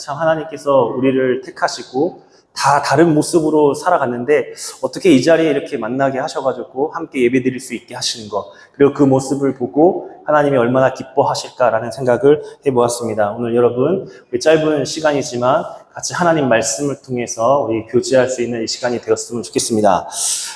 참 하나님께서 우리를 택하시고 다 다른 모습으로 살아갔는데 어떻게 이 자리에 이렇게 만나게 하셔가지고 함께 예배드릴 수 있게 하시는 것, 그리고 그 모습을 보고 하나님이 얼마나 기뻐하실까라는 생각을 해보았습니다. 오늘 여러분, 우리 짧은 시간이지만 같이 하나님 말씀을 통해서 우리 교제할 수 있는 이 시간이 되었으면 좋겠습니다.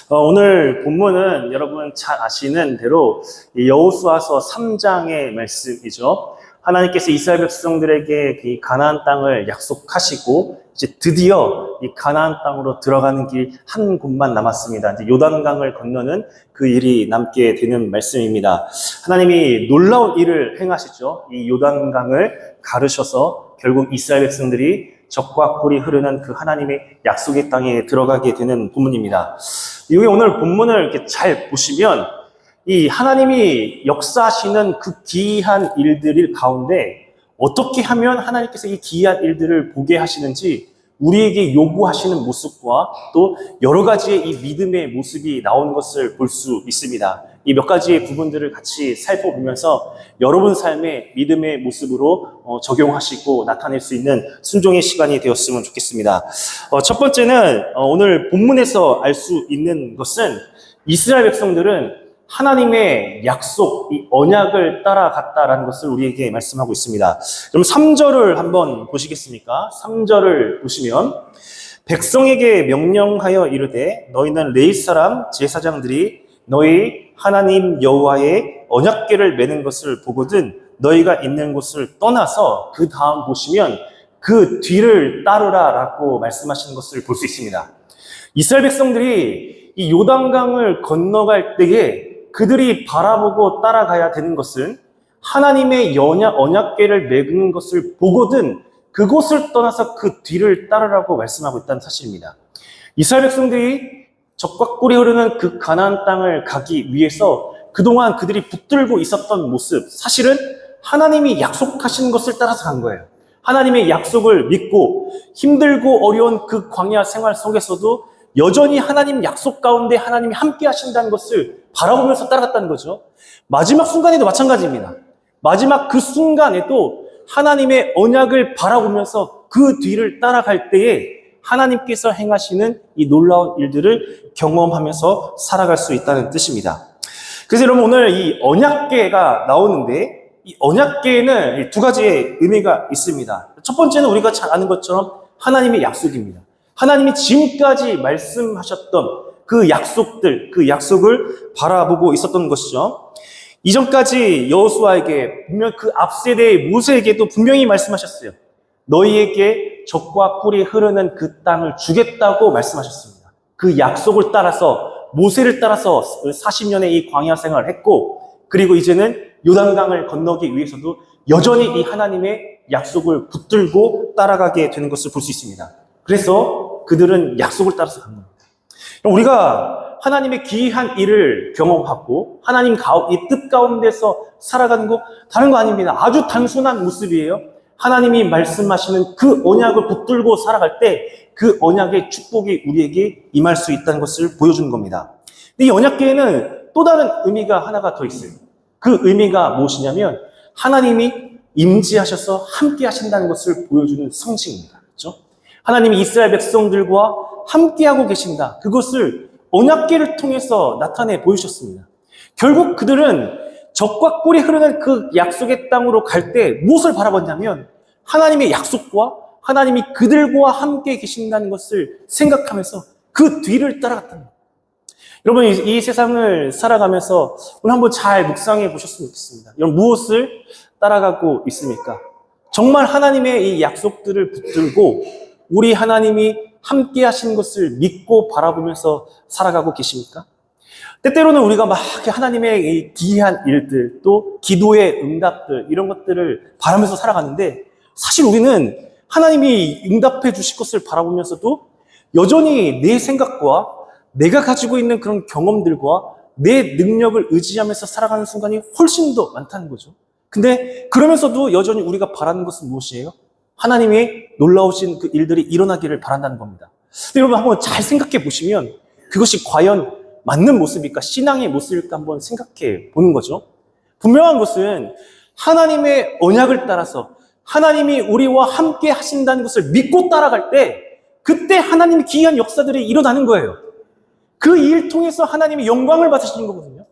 오늘 본문은 여러분 잘 아시는 대로 여호수아서 3장의 말씀이죠. 하나님께서 이스라엘 백성들에게 이 가나안 땅을 약속하시고 이제 드디어 이 가나안 땅으로 들어가는 길 한 곳만 남았습니다. 이제 요단강을 건너는 그 일이 남게 되는 말씀입니다. 하나님이 놀라운 일을 행하시죠. 이 요단강을 가르셔서 결국 이스라엘 백성들이 적과 꿀이 흐르는 그 하나님의 약속의 땅에 들어가게 되는 본문입니다. 이게 오늘 본문을 이렇게 잘 보시면 이 하나님이 역사하시는 그 기이한 일들 가운데 어떻게 하면 하나님께서 이 기이한 일들을 보게 하시는지 우리에게 요구하시는 모습과 또 여러 가지의 이 믿음의 모습이 나오는 것을 볼 수 있습니다. 이 몇 가지의 부분들을 같이 살펴보면서 여러분 삶의 믿음의 모습으로 적용하시고 나타낼 수 있는 순종의 시간이 되었으면 좋겠습니다. 첫 번째는 오늘 본문에서 알 수 있는 것은 이스라엘 백성들은 하나님의 약속, 이 언약을 따라갔다라는 것을 우리에게 말씀하고 있습니다. 그럼 3절을 한번 보시겠습니까? 3절을 보시면 백성에게 명령하여 이르되 너희는 레위 사람 제사장들이 너희 하나님 여호와의 언약궤를 매는 것을 보거든 너희가 있는 곳을 떠나서 그 다음 보시면 그 뒤를 따르라라고 말씀하시는 것을 볼 수 있습니다. 이스라엘 백성들이 이 요단강을 건너갈 때에 그들이 바라보고 따라가야 되는 것은 하나님의 언약궤를 매는 것을 보거든 그곳을 떠나서 그 뒤를 따르라고 말씀하고 있다는 사실입니다. 이스라엘 백성들이 적과 꿀이 흐르는 그 가나안 땅을 가기 위해서 그동안 그들이 붙들고 있었던 모습, 사실은 하나님이 약속하신 것을 따라서 간 거예요. 하나님의 약속을 믿고 힘들고 어려운 그 광야 생활 속에서도 여전히 하나님 약속 가운데 하나님이 함께 하신다는 것을 바라보면서 따라갔다는 거죠. 마지막 순간에도 마찬가지입니다. 마지막 그 순간에도 하나님의 언약을 바라보면서 그 뒤를 따라갈 때에 하나님께서 행하시는 이 놀라운 일들을 경험하면서 살아갈 수 있다는 뜻입니다. 그래서 여러분 오늘 이 언약궤가 나오는데 이 언약궤에는 두 가지의 의미가 있습니다. 첫 번째는 우리가 잘 아는 것처럼 하나님의 약속입니다. 하나님이 지금까지 말씀하셨던 그 약속들, 그 약속을 바라보고 있었던 것이죠. 이전까지 여호수아에게 분명 그 앞세대의 모세에게도 분명히 말씀하셨어요. 너희에게 적과 꿀이 흐르는 그 땅을 주겠다고 말씀하셨습니다. 그 약속을 따라서 모세를 따라서 40년의 이 광야 생활을 했고 그리고 이제는 요단강을 건너기 위해서도 여전히 이 하나님의 약속을 붙들고 따라가게 되는 것을 볼 수 있습니다. 그래서 그들은 약속을 따라서 간 겁니다. 우리가 하나님의 기이한 일을 경험하고 하나님 이 뜻 가운데서 살아가는 거 다른 거 아닙니다. 아주 단순한 모습이에요. 하나님이 말씀하시는 그 언약을 붙들고 살아갈 때 그 언약의 축복이 우리에게 임할 수 있다는 것을 보여주는 겁니다. 근데 이 언약궤에는 또 다른 의미가 하나가 더 있어요. 그 의미가 무엇이냐면 하나님이 임재하셔서 함께 하신다는 것을 보여주는 성징입니다. 그렇죠? 하나님이 이스라엘 백성들과 함께하고 계신다. 그것을 언약궤를 통해서 나타내 보이셨습니다. 결국 그들은 적과 꿀이 흐르는 그 약속의 땅으로 갈 때 무엇을 바라봤냐면 하나님의 약속과 하나님이 그들과 함께 계신다는 것을 생각하면서 그 뒤를 따라갔다는 거예요. 여러분 이 세상을 살아가면서 오늘 한번 잘 묵상해 보셨으면 좋겠습니다. 여러분 무엇을 따라가고 있습니까? 정말 하나님의 이 약속들을 붙들고 우리 하나님이 함께 하신 것을 믿고 바라보면서 살아가고 계십니까? 때때로는 우리가 막 하나님의 이 기이한 일들, 또 기도의 응답들, 이런 것들을 바라면서 살아가는데 사실 우리는 하나님이 응답해 주실 것을 바라보면서도 여전히 내 생각과 내가 가지고 있는 그런 경험들과 내 능력을 의지하면서 살아가는 순간이 훨씬 더 많다는 거죠. 근데 그러면서도 여전히 우리가 바라는 것은 무엇이에요? 하나님의 놀라우신 그 일들이 일어나기를 바란다는 겁니다. 근데 여러분 한번 잘 생각해 보시면 그것이 과연 맞는 모습일까? 신앙의 모습일까? 한번 생각해 보는 거죠. 분명한 것은 하나님의 언약을 따라서 하나님이 우리와 함께 하신다는 것을 믿고 따라갈 때 그때 하나님의 기이한 역사들이 일어나는 거예요. 그 일 통해서 하나님이 영광을 받으시는 거거든요.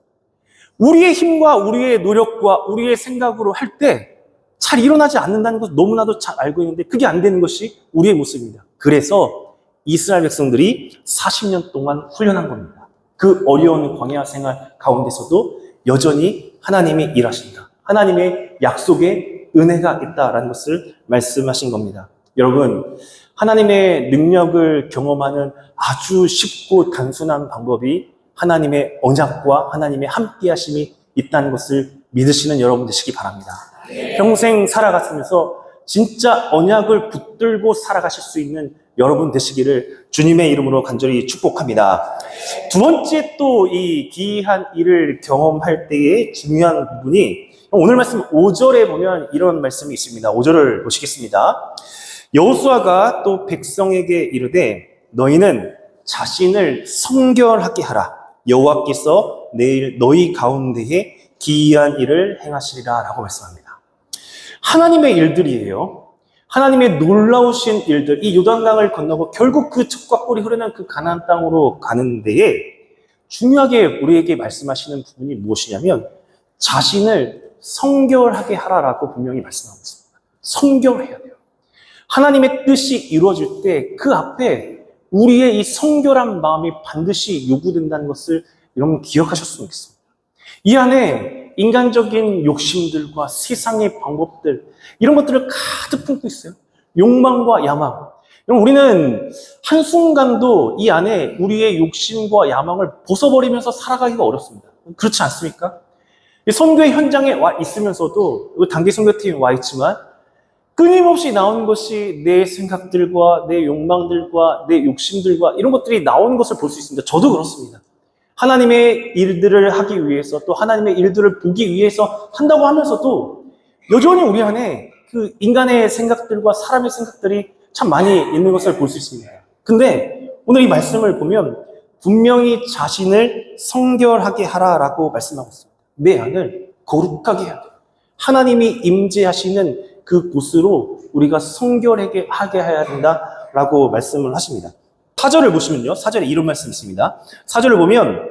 우리의 힘과 우리의 노력과 우리의 생각으로 할 때 잘 일어나지 않는다는 것을 너무나도 잘 알고 있는데 그게 안 되는 것이 우리의 모습입니다. 그래서 이스라엘 백성들이 40년 동안 훈련한 겁니다. 그 어려운 광야 생활 가운데서도 여전히 하나님이 일하신다. 하나님의 약속에 은혜가 있다라는 것을 말씀하신 겁니다. 여러분, 하나님의 능력을 경험하는 아주 쉽고 단순한 방법이 하나님의 언약과 하나님의 함께하심이 있다는 것을 믿으시는 여러분 되시기 바랍니다. 평생 살아가시면서 진짜 언약을 붙들고 살아가실 수 있는 여러분 되시기를 주님의 이름으로 간절히 축복합니다. 두 번째 또 이 기이한 일을 경험할 때의 중요한 부분이 오늘 말씀 5절에 보면 이런 말씀이 있습니다. 5절을 보시겠습니다. 여호수아가 또 백성에게 이르되 너희는 자신을 성결하게 하라. 여호와께서 내일 너희 가운데에 기이한 일을 행하시리라 라고 말씀합니다. 하나님의 일들이에요. 하나님의 놀라우신 일들, 이 요단강을 건너고 결국 그 젖과 꿀이 흐르는 그 가나안 땅으로 가는 데에 중요하게 우리에게 말씀하시는 부분이 무엇이냐면 자신을 성결하게 하라라고 분명히 말씀하고 있습니다. 성결해야 돼요. 하나님의 뜻이 이루어질 때 그 앞에 우리의 이 성결한 마음이 반드시 요구된다는 것을 여러분 기억하셨으면 좋겠습니다. 이 안에 인간적인 욕심들과 세상의 방법들 이런 것들을 가득 품고 있어요. 욕망과 야망. 우리는 한순간도 이 안에 우리의 욕심과 야망을 벗어버리면서 살아가기가 어렵습니다. 그렇지 않습니까? 선교의 현장에 와 있으면서도 단기 선교팀에 와 있지만 끊임없이 나오는 것이 내 생각들과 내 욕망들과 내 욕심들과 이런 것들이 나오는 것을 볼 수 있습니다. 저도 그렇습니다. 하나님의 일들을 하기 위해서 또 하나님의 일들을 보기 위해서 한다고 하면서도 여전히 우리 안에 그 인간의 생각들과 사람의 생각들이 참 많이 있는 것을 볼 수 있습니다. 근데 오늘 이 말씀을 보면 분명히 자신을 성결하게 하라라고 말씀하고 있습니다. 내 안을 거룩하게 해야 돼요. 하나님이 임재하시는 그 곳으로 우리가 성결하게 하게 해야 된다라고 말씀을 하십니다. 4절을 보시면요. 4절에 이런 말씀이 있습니다. 4절을 보면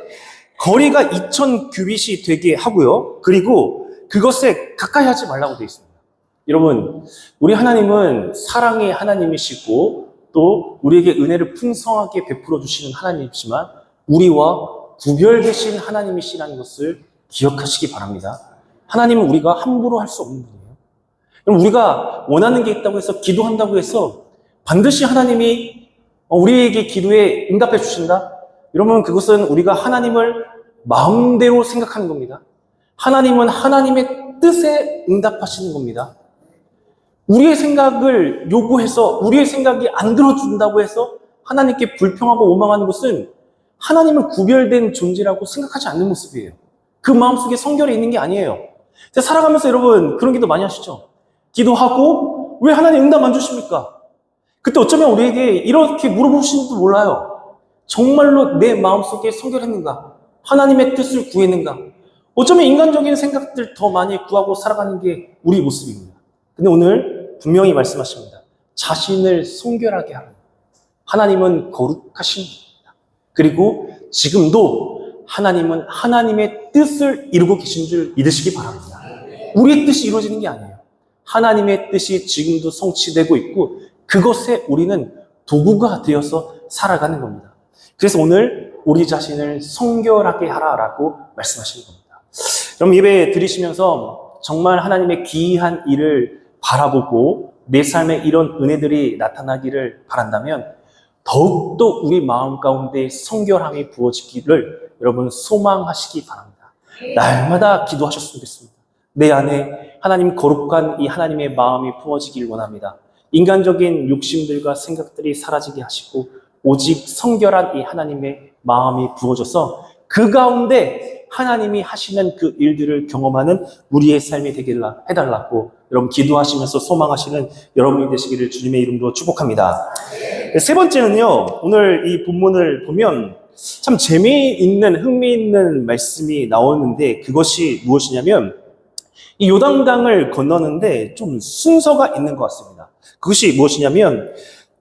거리가 2000 규빗이 되게 하고요. 그리고 그것에 가까이 하지 말라고 되어 있습니다. 여러분, 우리 하나님은 사랑의 하나님이시고 또 우리에게 은혜를 풍성하게 베풀어 주시는 하나님이지만 우리와 구별되신 하나님이시라는 것을 기억하시기 바랍니다. 하나님은 우리가 함부로 할 수 없는 분이에요. 그럼 우리가 원하는 게 있다고 해서 기도한다고 해서 반드시 하나님이 우리에게 기도에 응답해 주신다? 이러면 그것은 우리가 하나님을 마음대로 생각하는 겁니다. 하나님은 하나님의 뜻에 응답하시는 겁니다. 우리의 생각을 요구해서 우리의 생각이 안 들어준다고 해서 하나님께 불평하고 원망하는 것은 하나님을 구별된 존재라고 생각하지 않는 모습이에요. 그 마음속에 성결이 있는 게 아니에요. 살아가면서 여러분 그런 기도 많이 하시죠? 기도하고 왜 하나님 응답 안 주십니까? 그때 어쩌면 우리에게 이렇게 물어보시는지도 몰라요. 정말로 내 마음속에 성결했는가? 하나님의 뜻을 구했는가? 어쩌면 인간적인 생각들 더 많이 구하고 살아가는 게 우리 모습입니다. 근데 오늘 분명히 말씀하십니다. 자신을 성결하게 하라. 하나님은 거룩하신 분입니다. 그리고 지금도 하나님은 하나님의 뜻을 이루고 계신 줄 믿으시기 바랍니다. 우리의 뜻이 이루어지는 게 아니에요. 하나님의 뜻이 지금도 성취되고 있고 그것에 우리는 도구가 되어서 살아가는 겁니다. 그래서 오늘 우리 자신을 성결하게 하라라고 말씀하시는 겁니다. 여러분 예배 드리시면서 정말 하나님의 기이한 일을 바라보고 내 삶에 이런 은혜들이 나타나기를 바란다면 더욱더 우리 마음 가운데 성결함이 부어지기를 여러분 소망하시기 바랍니다. 날마다 기도하셨으면 좋겠습니다. 내 안에 하나님 거룩한 이 하나님의 마음이 품어지길 원합니다. 인간적인 욕심들과 생각들이 사라지게 하시고 오직 성결한 이 하나님의 마음이 부어져서 그 가운데 하나님이 하시는 그 일들을 경험하는 우리의 삶이 되기를 해달라고 여러분 기도하시면서 소망하시는 여러분이 되시기를 주님의 이름으로 축복합니다. 세 번째는요, 오늘 이 본문을 보면 참 재미있는 흥미있는 말씀이 나오는데 그것이 무엇이냐면 이 요단강을 건너는데 좀 순서가 있는 것 같습니다. 그것이 무엇이냐면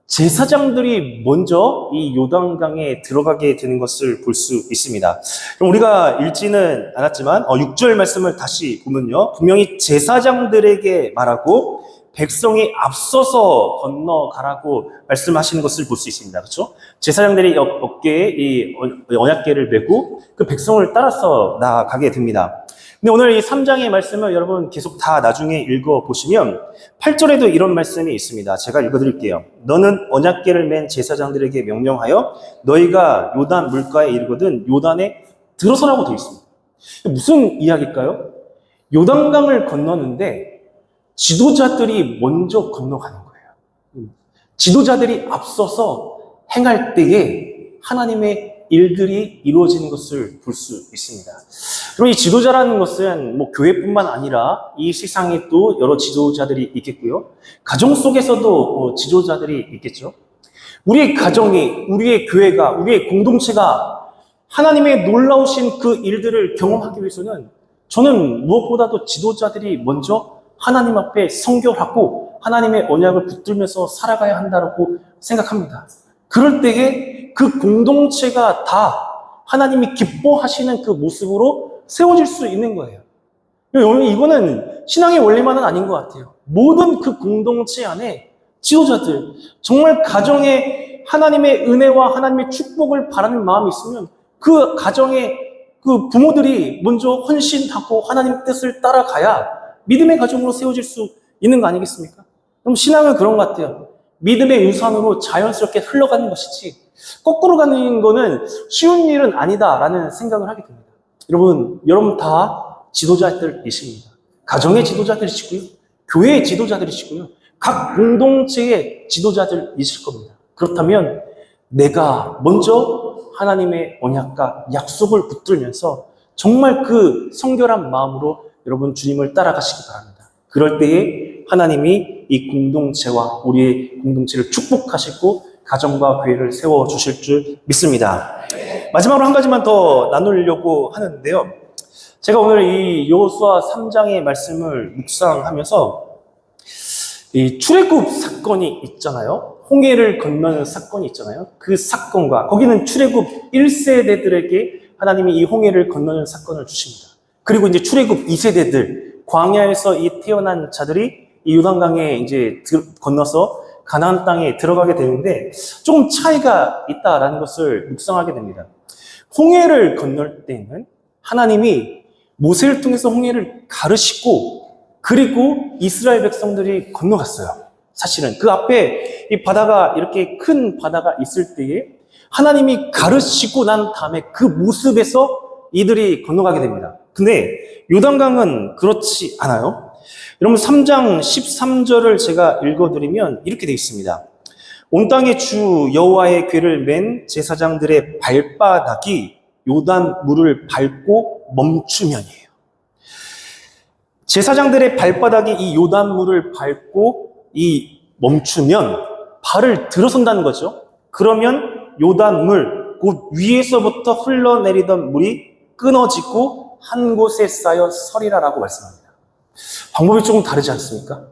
제사장들이 먼저 이 요단강에 들어가게 되는 것을 볼 수 있습니다. 그럼 우리가 읽지는 않았지만 6절 말씀을 다시 보면요. 분명히 제사장들에게 말하고 백성이 앞서서 건너가라고 말씀하시는 것을 볼 수 있습니다. 그렇죠? 제사장들이 어깨에 이 언약궤를 메고 그 백성을 따라서 나아가게 됩니다. 근데 오늘 이 3장의 말씀을 여러분 계속 다 나중에 읽어보시면 8절에도 이런 말씀이 있습니다. 제가 읽어드릴게요. 너는 언약궤를 맨 제사장들에게 명령하여 너희가 요단 물가에 이르거든 요단에 들어서라고 되어 있습니다. 무슨 이야기일까요? 요단강을 건너는데 지도자들이 먼저 건너가는 거예요. 지도자들이 앞서서 행할 때에 하나님의 일들이 이루어지는 것을 볼 수 있습니다. 그럼 이 지도자라는 것은 교회뿐만 아니라 이 세상에 또 여러 지도자들이 있겠고요. 가정 속에서도 지도자들이 있겠죠. 우리의 가정이, 우리의 교회가, 우리의 공동체가 하나님의 놀라우신 그 일들을 경험하기 위해서는 저는 무엇보다도 지도자들이 먼저 하나님 앞에 성결하고 하나님의 언약을 붙들면서 살아가야 한다고 생각합니다. 그럴 때에 그 공동체가 다 하나님이 기뻐하시는 그 모습으로 세워질 수 있는 거예요. 이거는 신앙의 원리만은 아닌 것 같아요. 모든 그 공동체 안에 지도자들, 정말 가정에 하나님의 은혜와 하나님의 축복을 바라는 마음이 있으면 그 가정에 그 부모들이 먼저 헌신하고 하나님 뜻을 따라가야 믿음의 가정으로 세워질 수 있는 거 아니겠습니까? 그럼 신앙은 그런 것 같아요. 믿음의 유산으로 자연스럽게 흘러가는 것이지 거꾸로 가는 거는 쉬운 일은 아니다라는 생각을 하게 됩니다. 여러분 다 지도자들이십니다. 가정의 지도자들이시고요. 교회의 지도자들이시고요. 각 공동체의 지도자들이실 겁니다. 그렇다면 내가 먼저 하나님의 언약과 약속을 붙들면서 정말 그 성결한 마음으로 여러분 주님을 따라가시기 바랍니다. 그럴 때에 하나님이 이 공동체와 우리의 공동체를 축복하시고 가정과 교회를 세워주실 줄 믿습니다. 마지막으로 한 가지만 더 나누려고 하는데요. 제가 오늘 이 여호수아 3장의 말씀을 묵상하면서 이 출애굽 사건이 있잖아요. 홍해를 건너는 사건이 있잖아요. 그 사건과 거기는 출애굽 1세대들에게 하나님이 이 홍해를 건너는 사건을 주십니다. 그리고 이제 출애굽 2세대들 광야에서 이 태어난 자들이 이 요단강에 이제 건너서 가나안 땅에 들어가게 되는데 조금 차이가 있다라는 것을 묵상하게 됩니다. 홍해를 건널 때는 하나님이 모세를 통해서 홍해를 가르시고 그리고 이스라엘 백성들이 건너갔어요. 사실은 그 앞에 이 바다가 이렇게 큰 바다가 있을 때에 하나님이 가르시고 난 다음에 그 모습에서 이들이 건너가게 됩니다. 근데 요단강은 그렇지 않아요. 여러분 3장 13절을 제가 읽어드리면 이렇게 되어 있습니다. 온 땅의 주 여호와의 궤를 맨 제사장들의 발바닥이 요단 물을 밟고 멈추면이에요. 제사장들의 발바닥이 이 요단 물을 밟고 이 멈추면 발을 들어선다는 거죠. 그러면 요단 물, 곧 위에서부터 흘러내리던 물이 끊어지고 한 곳에 쌓여 서리라라고 말씀합니다. 방법이 조금 다르지 않습니까?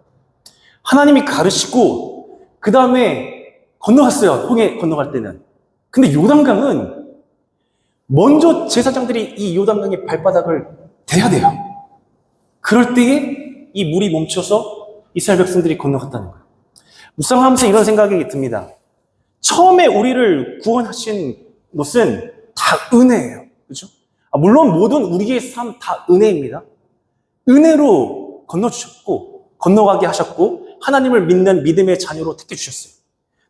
하나님이 가르시고 그 다음에 건너갔어요. 홍해 건너갈 때는. 근데 요단강은 먼저 제사장들이 이 요단강의 발바닥을 대야 돼요. 그럴 때에 이 물이 멈춰서 이스라엘 백성들이 건너갔다는 거예요. 묵상하면서 이런 생각이 듭니다. 처음에 우리를 구원하신 것은 다 은혜예요. 그렇죠? 물론 모든 우리의 삶 다 은혜입니다. 은혜로 건너주셨고 건너가게 하셨고 하나님을 믿는 믿음의 자녀로 택해주셨어요.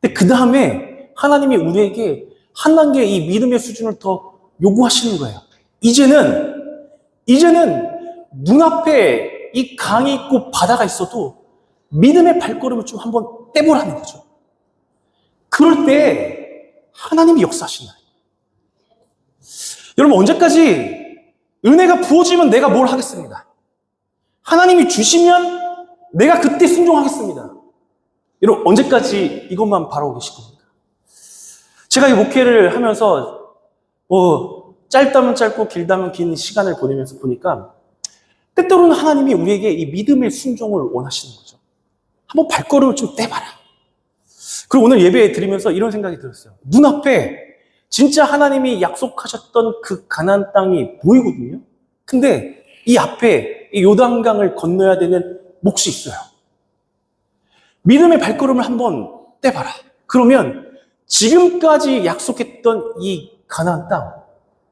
근데 그 다음에 하나님이 우리에게 한 단계 이 믿음의 수준을 더 요구하시는 거예요. 이제는 눈앞에 이 강이 있고 바다가 있어도 믿음의 발걸음을 좀 한번 떼보라는 거죠. 그럴 때 하나님이 역사하시나요? 여러분 언제까지 은혜가 부어지면 내가 뭘 하겠습니다. 하나님이 주시면 내가 그때 순종하겠습니다. 여러분 언제까지 이것만 바라고 계실 겁니까? 제가 이 목회를 하면서 짧다면 짧고 길다면 긴 시간을 보내면서 보니까 때때로는 하나님이 우리에게 이 믿음의 순종을 원하시는 거죠. 한번 발걸음을 좀 떼봐라. 그리고 오늘 예배 드리면서 이런 생각이 들었어요. 눈앞에 진짜 하나님이 약속하셨던 그 가나안 땅이 보이거든요. 근데 이 앞에 이 요단강을 건너야 되는 몫이 있어요. 믿음의 발걸음을 한번 떼봐라. 그러면 지금까지 약속했던 이 가나안 땅,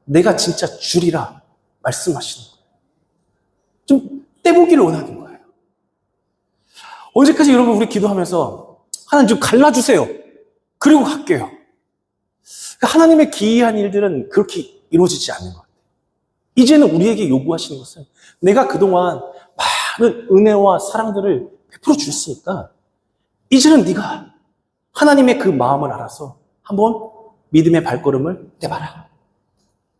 내가 진짜 주리라 말씀하시는 거예요. 좀 떼보기를 원하는 거예요. 언제까지 여러분 우리 기도하면서 하나님 좀 갈라주세요. 그리고 갈게요. 하나님의 기이한 일들은 그렇게 이루어지지 않는 것 같아요. 이제는 우리에게 요구하시는 것은 내가 그동안 많은 은혜와 사랑들을 베풀어 주셨으니까 이제는 네가 하나님의 그 마음을 알아서 한번 믿음의 발걸음을 떼봐라.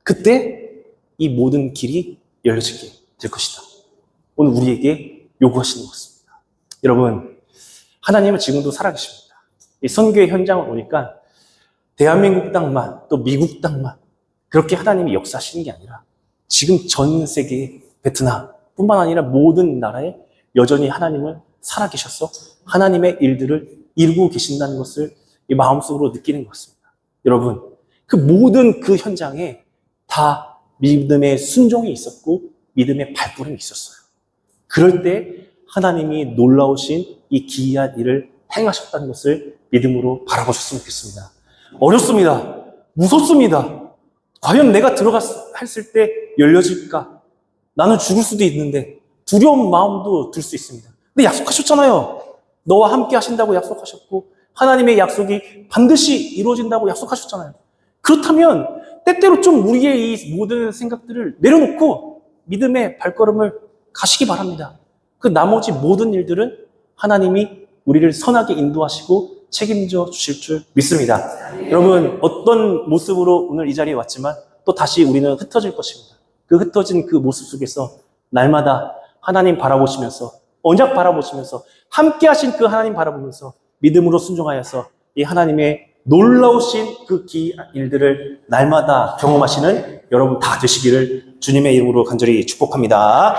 그때 이 모든 길이 열려지게 될 것이다. 오늘 우리에게 요구하시는 것입니다. 여러분, 하나님은 지금도 살아계십니다. 이 선교의 현장을 오니까 대한민국 땅만 또 미국 땅만 그렇게 하나님이 역사하시는 게 아니라 지금 전 세계 베트남 뿐만 아니라 모든 나라에 여전히 하나님은 살아계셔서 하나님의 일들을 이루고 계신다는 것을 이 마음속으로 느끼는 것 같습니다. 여러분, 그 모든 그 현장에 다 믿음의 순종이 있었고 믿음의 발걸음이 있었어요. 그럴 때 하나님이 놀라우신 이 기이한 일을 행하셨다는 것을 믿음으로 바라보셨으면 좋겠습니다. 어렵습니다. 무섭습니다. 과연 내가 들어갔을 때 열려질까? 나는 죽을 수도 있는데 두려운 마음도 들 수 있습니다. 근데 약속하셨잖아요. 너와 함께 하신다고 약속하셨고 하나님의 약속이 반드시 이루어진다고 약속하셨잖아요. 그렇다면 때때로 좀 우리의 이 모든 생각들을 내려놓고 믿음의 발걸음을 가시기 바랍니다. 그 나머지 모든 일들은 하나님이 우리를 선하게 인도하시고 책임져 주실 줄 믿습니다. 여러분, 어떤 모습으로 오늘 이 자리에 왔지만 또 다시 우리는 흩어질 것입니다. 그 흩어진 그 모습 속에서 날마다 하나님 바라보시면서 언약 바라보시면서 함께 하신 그 하나님 바라보면서 믿음으로 순종하여서 이 하나님의 놀라우신 그 기이한 일들을 날마다 경험하시는 여러분 다 되시기를 주님의 이름으로 간절히 축복합니다.